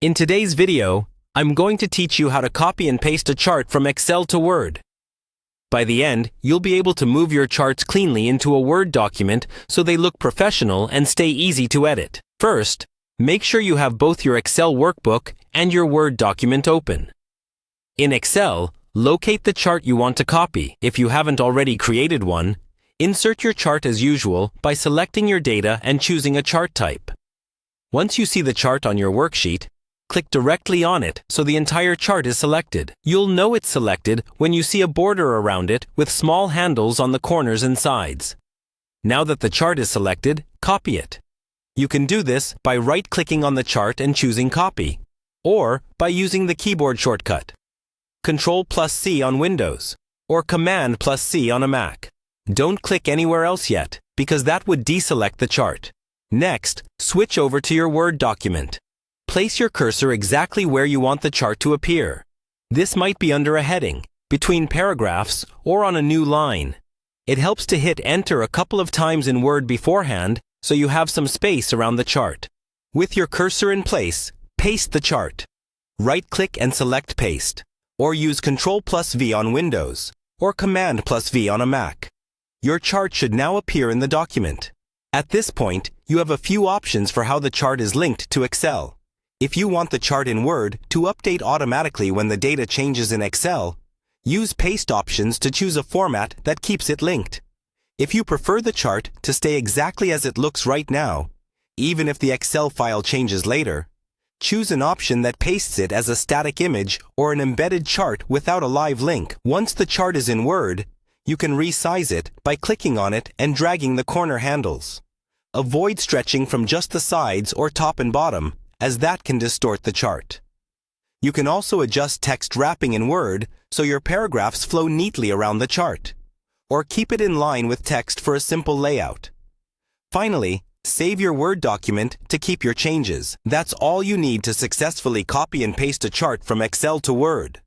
In today's video, I'm going to teach you how to copy and paste a chart from Excel to Word. By the end, you'll be able to move your charts cleanly into a Word document so they look professional and stay easy to edit. First, make sure you have both your Excel workbook and your Word document open. In Excel, locate the chart you want to copy. If you haven't already created one, insert your chart as usual by selecting your data and choosing a chart type. Once you see the chart on your worksheet, click directly on it so the entire chart is selected. You'll know it's selected when you see a border around it with small handles on the corners and sides. Now that the chart is selected, copy it. You can do this by right-clicking on the chart and choosing Copy, or by using the keyboard shortcut, Ctrl+C on Windows, or Command+C on a Mac. Don't click anywhere else yet, because that would deselect the chart. Next, switch over to your Word document. Place your cursor exactly where you want the chart to appear. This might be under a heading, between paragraphs, or on a new line. It helps to hit Enter a couple of times in Word beforehand so you have some space around the chart. With your cursor in place, paste the chart. Right-click and select Paste, or use Ctrl+V on Windows, or Command+V on a Mac. Your chart should now appear in the document. At this point, you have a few options for how the chart is linked to Excel. If you want the chart in Word to update automatically when the data changes in Excel, use Paste options to choose a format that keeps it linked. If you prefer the chart to stay exactly as it looks right now, even if the Excel file changes later, choose an option that pastes it as a static image or an embedded chart without a live link. Once the chart is in Word, you can resize it by clicking on it and dragging the corner handles. Avoid stretching from just the sides or top and bottom, as that can distort the chart. You can also adjust text wrapping in Word so your paragraphs flow neatly around the chart, or keep it in line with text for a simple layout. Finally, save your Word document to keep your changes. That's all you need to successfully copy and paste a chart from Excel to Word.